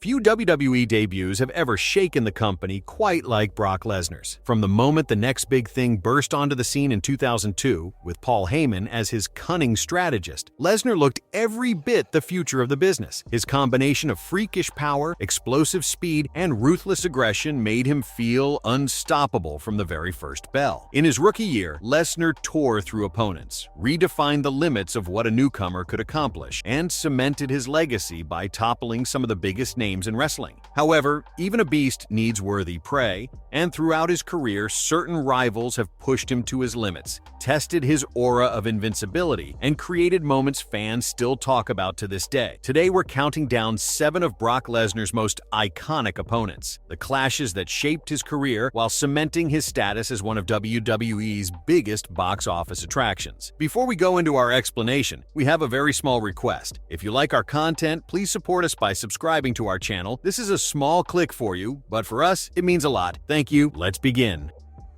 Few WWE debuts have ever shaken the company quite like Brock Lesnar's. From the moment the next big thing burst onto the scene in 2002, with Paul Heyman as his cunning strategist, Lesnar looked every bit the future of the business. His combination of freakish power, explosive speed, and ruthless aggression made him feel unstoppable from the very first bell. In his rookie year, Lesnar tore through opponents, redefined the limits of what a newcomer could accomplish, and cemented his legacy by toppling some of the biggest names in wrestling. However, even a beast needs worthy prey, and throughout his career, certain rivals have pushed him to his limits, tested his aura of invincibility, and created moments fans still talk about to this day. Today, we're counting down 7 of Brock Lesnar's most iconic opponents, the clashes that shaped his career while cementing his status as one of WWE's biggest box office attractions. Before we go into our explanation, we have a very small request. If you like our content, please support us by subscribing to our channel. This is a small click for you, but for us, it means a lot. Thank you. Let's begin.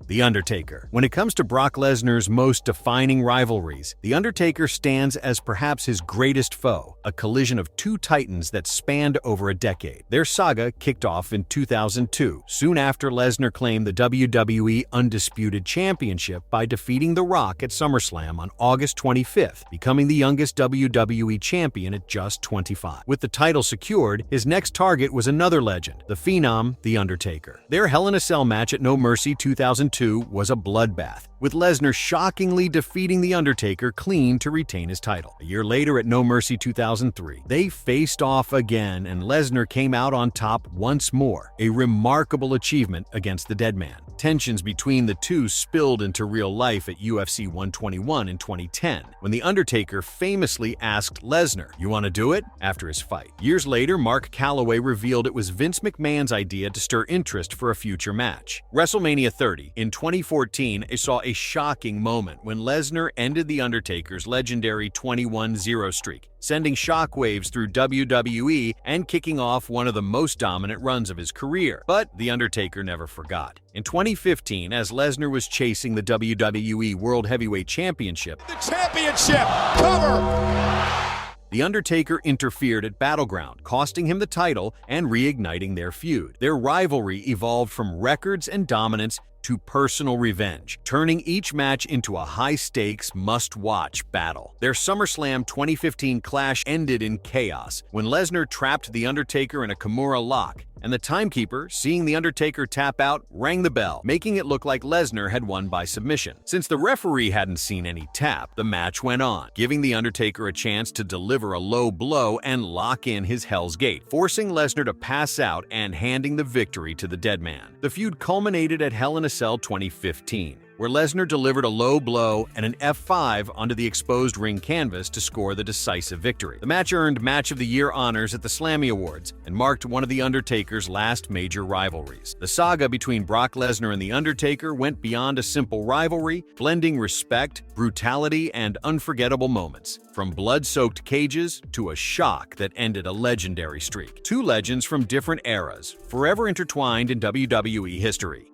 The Undertaker. When it comes to Brock Lesnar's most defining rivalries, The Undertaker stands as perhaps his greatest foe, a collision of two titans that spanned over a decade. Their saga kicked off in 2002, soon after Lesnar claimed the WWE Undisputed Championship by defeating The Rock at SummerSlam on August 25th, becoming the youngest WWE champion at just 25. With the title secured, his next target was another legend, the Phenom, The Undertaker. Their Hell in a Cell match at No Mercy 2002 was a bloodbath, with Lesnar shockingly defeating The Undertaker clean to retain his title. A year later at No Mercy 2003, they faced off again and Lesnar came out on top once more, a remarkable achievement against the Dead Man. Tensions between the two spilled into real life at UFC 121 in 2010, when The Undertaker famously asked Lesnar, "You want to do it?" after his fight. Years later, Mark Calloway revealed it was Vince McMahon's idea to stir interest for a future match. WrestleMania 30 in 2014 saw a shocking moment when Lesnar ended The Undertaker's legendary 21-0 streak, sending shockwaves through WWE and kicking off one of the most dominant runs of his career. But The Undertaker never forgot. In 2015, as Lesnar was chasing the WWE World Heavyweight Championship, The Undertaker interfered at Battleground, costing him the title and reigniting their feud. Their rivalry evolved from records and dominance to personal revenge, turning each match into a high-stakes, must-watch battle. Their SummerSlam 2015 clash ended in chaos when Lesnar trapped The Undertaker in a Kimura lock, and the timekeeper, seeing The Undertaker tap out, rang the bell, making it look like Lesnar had won by submission. Since the referee hadn't seen any tap, the match went on, giving The Undertaker a chance to deliver a low blow and lock in his Hell's Gate, forcing Lesnar to pass out and handing the victory to the Dead Man. The feud culminated at Hell in a Cell 2015, where Lesnar delivered a low blow and an F5 onto the exposed ring canvas to score the decisive victory. The match earned Match of the Year honors at the Slammy Awards and marked one of The Undertaker's last major rivalries. The saga between Brock Lesnar and The Undertaker went beyond a simple rivalry, blending respect, brutality, and unforgettable moments, from blood-soaked cages to a shock that ended a legendary streak. Two legends from different eras, forever intertwined in WWE history.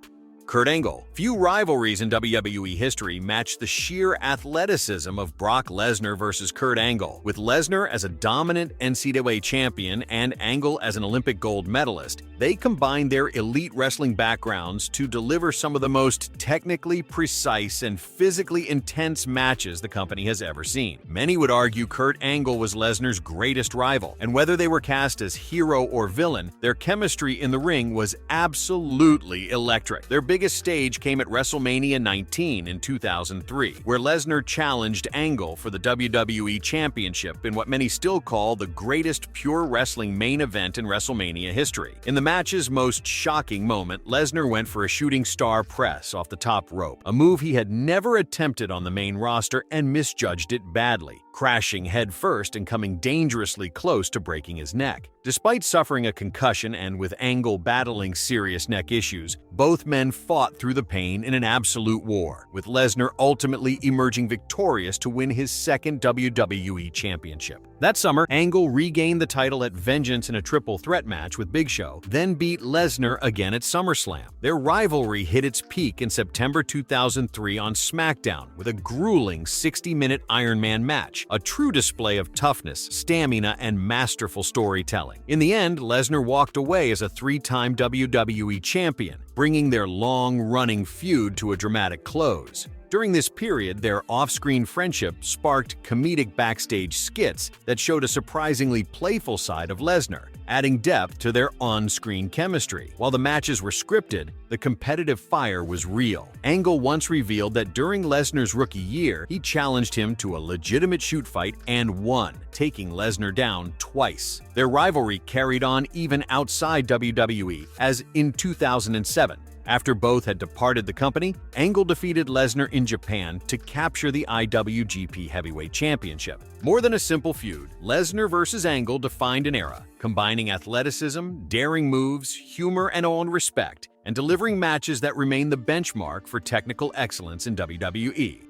Kurt Angle. Few rivalries in WWE history match the sheer athleticism of Brock Lesnar versus Kurt Angle. With Lesnar as a dominant NCAA champion and Angle as an Olympic gold medalist, they combined their elite wrestling backgrounds to deliver some of the most technically precise and physically intense matches the company has ever seen. Many would argue Kurt Angle was Lesnar's greatest rival, and whether they were cast as hero or villain, their chemistry in the ring was absolutely electric. Their biggest stage came at WrestleMania 19 in 2003, where Lesnar challenged Angle for the WWE Championship in what many still call the greatest pure wrestling main event in WrestleMania history. In the match's most shocking moment, Lesnar went for a shooting star press off the top rope, a move he had never attempted on the main roster and misjudged it badly, crashing headfirst and coming dangerously close to breaking his neck. Despite suffering a concussion and with Angle battling serious neck issues, both men fought through the pain in an absolute war, with Lesnar ultimately emerging victorious to win his second WWE Championship. That summer, Angle regained the title at Vengeance in a triple threat match with Big Show, then beat Lesnar again at SummerSlam. Their rivalry hit its peak in September 2003 on SmackDown with a grueling 60-minute Iron Man match, a true display of toughness, stamina, and masterful storytelling. In the end, Lesnar walked away as a three-time WWE champion, bringing their long-running feud to a dramatic close. During this period, their off-screen friendship sparked comedic backstage skits that showed a surprisingly playful side of Lesnar, adding depth to their on-screen chemistry. While the matches were scripted, the competitive fire was real. Angle once revealed that during Lesnar's rookie year, he challenged him to a legitimate shoot fight and won, taking Lesnar down twice. Their rivalry carried on even outside WWE, as in 2007. After both had departed the company, Angle defeated Lesnar in Japan to capture the IWGP Heavyweight Championship. More than a simple feud, Lesnar vs. Angle defined an era, combining athleticism, daring moves, humor, and own respect, and delivering matches that remain the benchmark for technical excellence in WWE.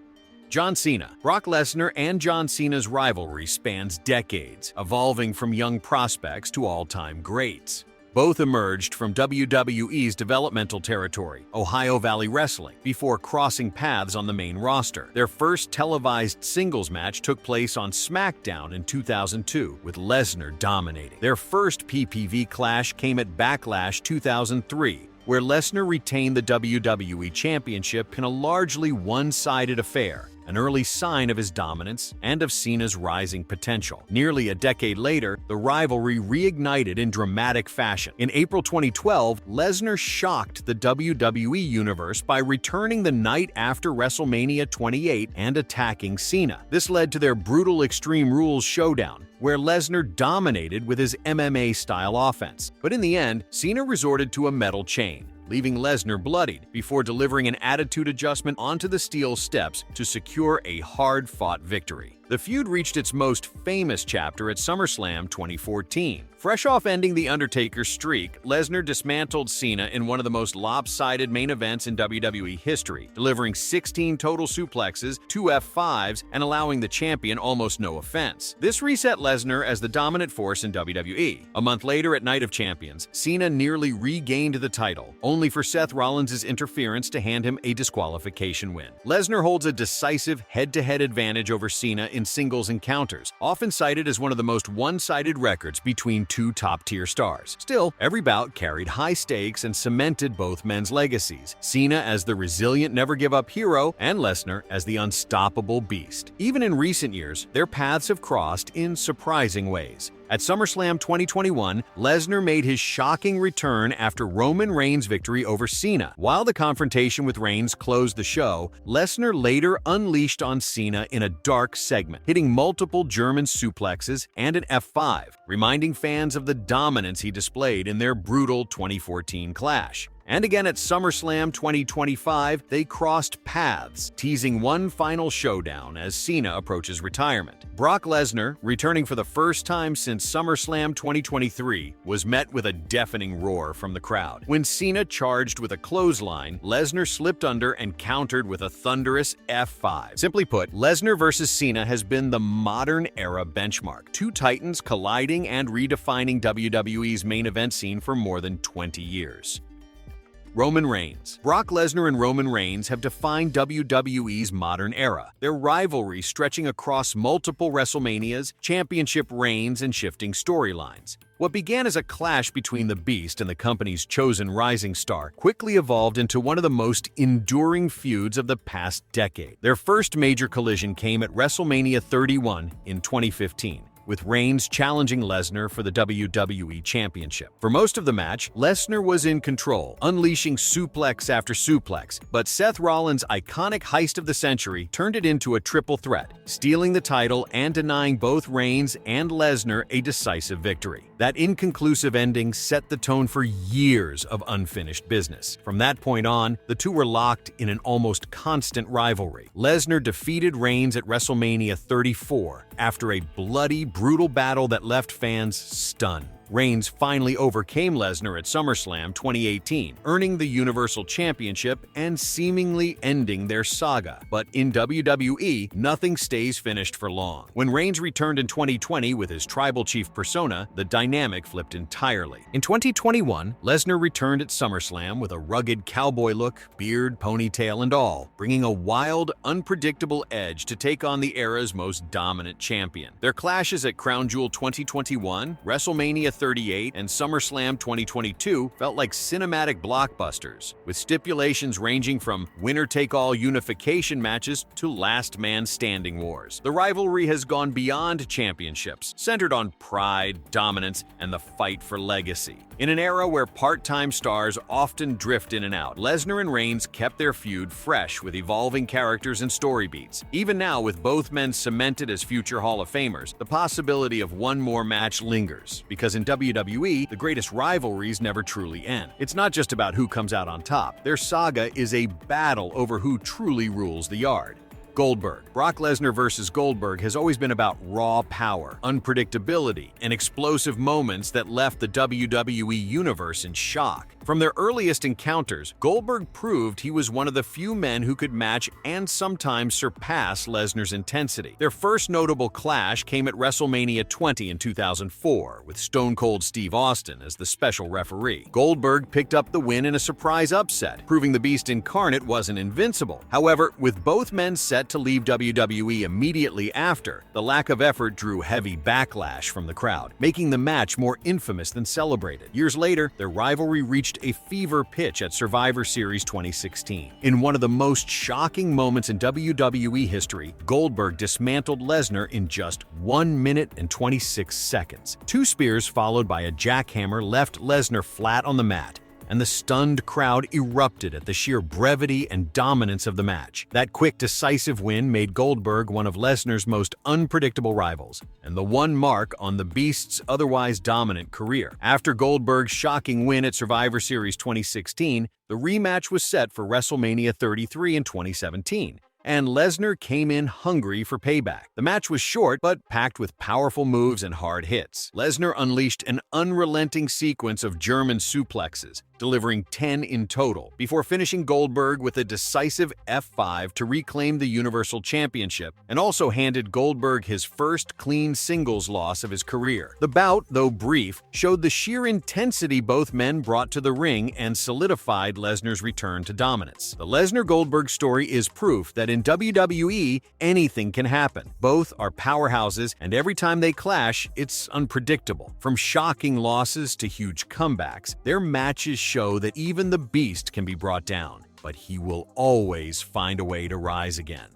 John Cena. Brock Lesnar and John Cena's rivalry spans decades, evolving from young prospects to all-time greats. Both emerged from WWE's developmental territory, Ohio Valley Wrestling, before crossing paths on the main roster. Their first televised singles match took place on SmackDown in 2002, with Lesnar dominating. Their first PPV clash came at Backlash 2003, where Lesnar retained the WWE Championship in a largely one-sided affair, an early sign of his dominance and of Cena's rising potential. Nearly a decade later, the rivalry reignited in dramatic fashion. In April 2012, Lesnar shocked the WWE Universe by returning the night after WrestleMania 28 and attacking Cena. This led to their brutal Extreme Rules showdown, where Lesnar dominated with his MMA-style offense. But in the end, Cena resorted to a metal chain, leaving Lesnar bloodied before delivering an attitude adjustment onto the steel steps to secure a hard-fought victory. The feud reached its most famous chapter at SummerSlam 2014. Fresh off ending The Undertaker's streak, Lesnar dismantled Cena in one of the most lopsided main events in WWE history, delivering 16 total suplexes, 2 F5s, and allowing the champion almost no offense. This reset Lesnar as the dominant force in WWE. A month later at Night of Champions, Cena nearly regained the title, only for Seth Rollins' interference to hand him a disqualification win. Lesnar holds a decisive head-to-head advantage over Cena in singles encounters, often cited as one of the most one-sided records between two top-tier stars. Still, every bout carried high stakes and cemented both men's legacies, Cena as the resilient never-give-up hero and Lesnar as the unstoppable beast. Even in recent years, their paths have crossed in surprising ways. At SummerSlam 2021, Lesnar made his shocking return after Roman Reigns' victory over Cena. While the confrontation with Reigns closed the show, Lesnar later unleashed on Cena in a dark segment, hitting multiple German suplexes and an F5, reminding fans of the dominance he displayed in their brutal 2014 clash. And again at SummerSlam 2025, they crossed paths, teasing one final showdown as Cena approaches retirement. Brock Lesnar, returning for the first time since SummerSlam 2023, was met with a deafening roar from the crowd. When Cena charged with a clothesline, Lesnar slipped under and countered with a thunderous F5. Simply put, Lesnar vs. Cena has been the modern era benchmark, two titans colliding and redefining WWE's main event scene for more than 20 years. Roman Reigns. Brock Lesnar and Roman Reigns have defined WWE's modern era, their rivalry stretching across multiple WrestleManias, championship reigns, and shifting storylines. What began as a clash between the Beast and the company's chosen rising star quickly evolved into one of the most enduring feuds of the past decade. Their first major collision came at WrestleMania 31 in 2015. With Reigns challenging Lesnar for the WWE Championship. For most of the match, Lesnar was in control, unleashing suplex after suplex, but Seth Rollins' iconic heist of the century turned it into a triple threat, stealing the title and denying both Reigns and Lesnar a decisive victory. That inconclusive ending set the tone for years of unfinished business. From that point on, the two were locked in an almost constant rivalry. Lesnar defeated Reigns at WrestleMania 34 after a bloody, brutal battle that left fans stunned. Reigns finally overcame Lesnar at SummerSlam 2018, earning the Universal Championship and seemingly ending their saga. But in WWE, nothing stays finished for long. When Reigns returned in 2020 with his Tribal Chief persona, the dynamic flipped entirely. In 2021, Lesnar returned at SummerSlam with a rugged cowboy look, beard, ponytail, and all, bringing a wild, unpredictable edge to take on the era's most dominant champion. Their clashes at Crown Jewel 2021, WrestleMania 38, and SummerSlam 2022 felt like cinematic blockbusters, with stipulations ranging from winner-take-all unification matches to last-man-standing wars. The rivalry has gone beyond championships, centered on pride, dominance, and the fight for legacy. In an era where part-time stars often drift in and out, Lesnar and Reigns kept their feud fresh with evolving characters and story beats. Even now, with both men cemented as future Hall of Famers, the possibility of one more match lingers, because in WWE, the greatest rivalries never truly end. It's not just about who comes out on top. Their saga is a battle over who truly rules the yard. Goldberg. Brock Lesnar versus Goldberg has always been about raw power, unpredictability, and explosive moments that left the WWE Universe in shock. From their earliest encounters, Goldberg proved he was one of the few men who could match and sometimes surpass Lesnar's intensity. Their first notable clash came at WrestleMania 20 in 2004, with Stone Cold Steve Austin as the special referee. Goldberg picked up the win in a surprise upset, proving the Beast Incarnate wasn't invincible. However, with both men set to leave WWE immediately after, the lack of effort drew heavy backlash from the crowd, making the match more infamous than celebrated. Years later, their rivalry reached a fever pitch at Survivor Series 2016. In one of the most shocking moments in WWE history, Goldberg dismantled Lesnar in just 1 minute and 26 seconds. 2 spears followed by a jackhammer left Lesnar flat on the mat, and the stunned crowd erupted at the sheer brevity and dominance of the match. That quick, decisive win made Goldberg one of Lesnar's most unpredictable rivals, and the one mark on the Beast's otherwise dominant career. After Goldberg's shocking win at Survivor Series 2016, the rematch was set for WrestleMania 33 in 2017. And Lesnar came in hungry for payback. The match was short, but packed with powerful moves and hard hits. Lesnar unleashed an unrelenting sequence of German suplexes, delivering 10 in total, before finishing Goldberg with a decisive F5 to reclaim the Universal Championship, and also handed Goldberg his first clean singles loss of his career. The bout, though brief, showed the sheer intensity both men brought to the ring and solidified Lesnar's return to dominance. The Lesnar-Goldberg story is proof that in WWE, anything can happen. Both are powerhouses, and every time they clash, it's unpredictable. From shocking losses to huge comebacks, their matches show that even the Beast can be brought down, but he will always find a way to rise again.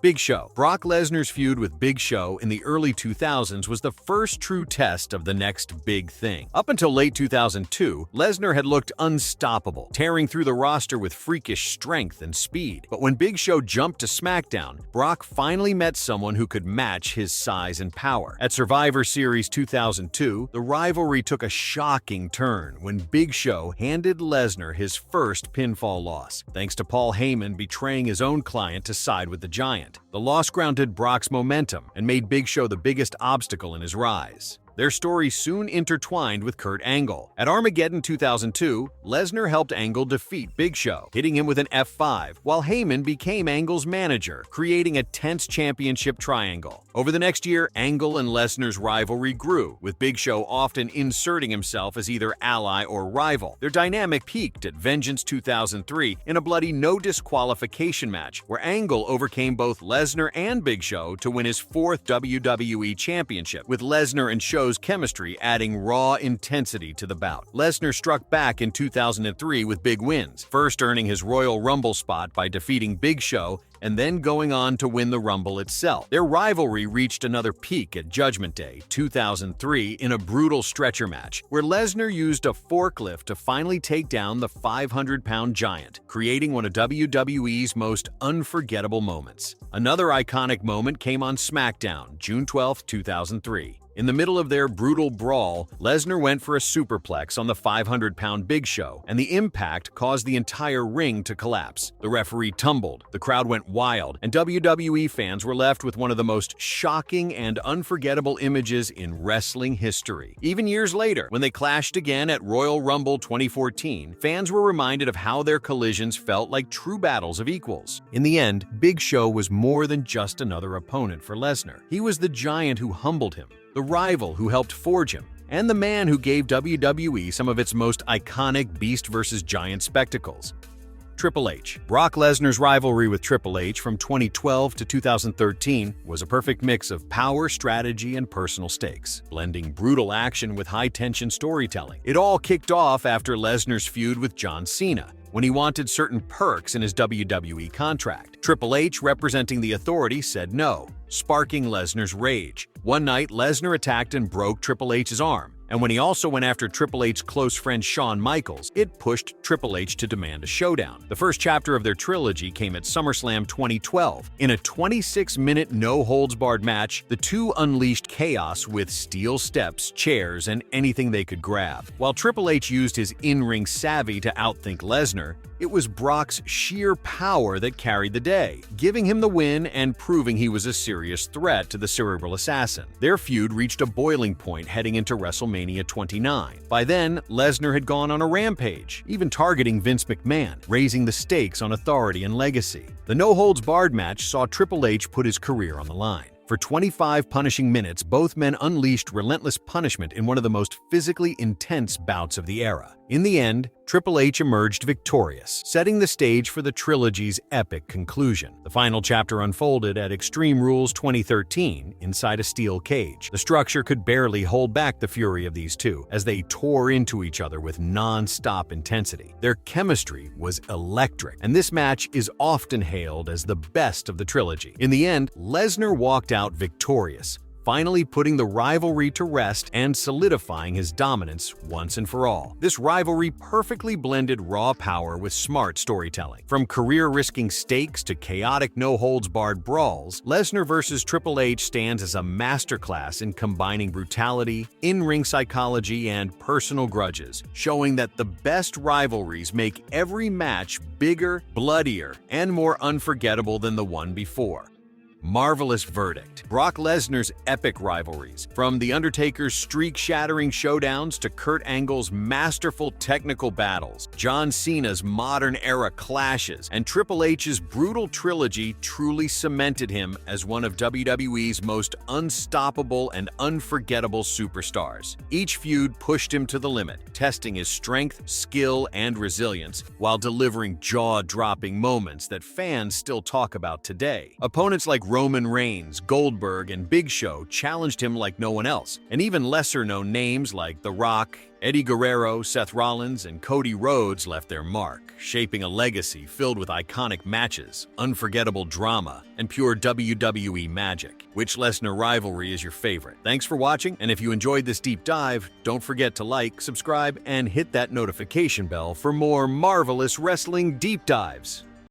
Big Show. Brock Lesnar's feud with Big Show in the early 2000s was the first true test of the next big thing. Up until late 2002, Lesnar had looked unstoppable, tearing through the roster with freakish strength and speed. But when Big Show jumped to SmackDown, Brock finally met someone who could match his size and power. At Survivor Series 2002, the rivalry took a shocking turn when Big Show handed Lesnar his first pinfall loss, thanks to Paul Heyman betraying his own client to side with the Giant. The loss grounded Brock's momentum and made Big Show the biggest obstacle in his rise. Their story soon intertwined with Kurt Angle. At Armageddon 2002, Lesnar helped Angle defeat Big Show, hitting him with an F5, while Heyman became Angle's manager, creating a tense championship triangle. Over the next year, Angle and Lesnar's rivalry grew, with Big Show often inserting himself as either ally or rival. Their dynamic peaked at Vengeance 2003 in a bloody no disqualification match, where Angle overcame both Lesnar and Big Show to win his 4th WWE Championship, with Lesnar and Show's chemistry adding raw intensity to the bout. Lesnar struck back in 2003 with big wins, first earning his Royal Rumble spot by defeating Big Show and then going on to win the Rumble itself. Their rivalry reached another peak at Judgment Day 2003 in a brutal stretcher match, where Lesnar used a forklift to finally take down the 500-pound giant, creating one of WWE's most unforgettable moments. Another iconic moment came on SmackDown, June 12, 2003. In the middle of their brutal brawl, Lesnar went for a superplex on the 500-pound Big Show, and the impact caused the entire ring to collapse. The referee tumbled, the crowd went wild, and WWE fans were left with one of the most shocking and unforgettable images in wrestling history. Even years later, when they clashed again at Royal Rumble 2014, fans were reminded of how their collisions felt like true battles of equals. In the end, Big Show was more than just another opponent for Lesnar. He was the giant who humbled him, the rival who helped forge him, and the man who gave WWE some of its most iconic Beast vs. Giant spectacles. Triple H. Brock Lesnar's rivalry with Triple H from 2012 to 2013 was a perfect mix of power, strategy, and personal stakes, blending brutal action with high-tension storytelling. It all kicked off after Lesnar's feud with John Cena, when he wanted certain perks in his WWE contract. Triple H, representing the Authority, said no, sparking Lesnar's rage. One night, Lesnar attacked and broke Triple H's arm, and when he also went after Triple H's close friend Shawn Michaels, it pushed Triple H to demand a showdown. The first chapter of their trilogy came at SummerSlam 2012. In a 26-minute no-holds-barred match, the two unleashed chaos with steel steps, chairs, and anything they could grab. While Triple H used his in-ring savvy to outthink Lesnar, it was Brock's sheer power that carried the day, giving him the win and proving he was a serious threat to the cerebral assassin. Their feud reached a boiling point heading into WrestleMania 29. By then, Lesnar had gone on a rampage, even targeting Vince McMahon, raising the stakes on authority and legacy. The no-holds-barred match saw Triple H put his career on the line. For 25 punishing minutes, both men unleashed relentless punishment in one of the most physically intense bouts of the era. In the end, Triple H emerged victorious, setting the stage for the trilogy's epic conclusion. The final chapter unfolded at Extreme Rules 2013 inside a steel cage. The structure could barely hold back the fury of these two as they tore into each other with non-stop intensity. Their chemistry was electric, and this match is often hailed as the best of the trilogy. In the end, Lesnar walked out victorious, finally putting the rivalry to rest and solidifying his dominance once and for all. This rivalry perfectly blended raw power with smart storytelling. From career-risking stakes to chaotic no-holds-barred brawls, Lesnar vs. Triple H stands as a masterclass in combining brutality, in-ring psychology, and personal grudges, showing that the best rivalries make every match bigger, bloodier, and more unforgettable than the one before. Marvelous verdict. Brock Lesnar's epic rivalries, from The Undertaker's streak-shattering showdowns to Kurt Angle's masterful technical battles, John Cena's modern-era clashes, and Triple H's brutal trilogy truly cemented him as one of WWE's most unstoppable and unforgettable superstars. Each feud pushed him to the limit, testing his strength, skill, and resilience, while delivering jaw-dropping moments that fans still talk about today. Opponents like Roman Reigns, Goldberg, and Big Show challenged him like no one else, and even lesser-known names like The Rock, Eddie Guerrero, Seth Rollins, and Cody Rhodes left their mark, shaping a legacy filled with iconic matches, unforgettable drama, and pure WWE magic. Which Lesnar rivalry is your favorite? Thanks for watching, and if you enjoyed this deep dive, don't forget to like, subscribe, and hit that notification bell for more marvelous wrestling deep dives.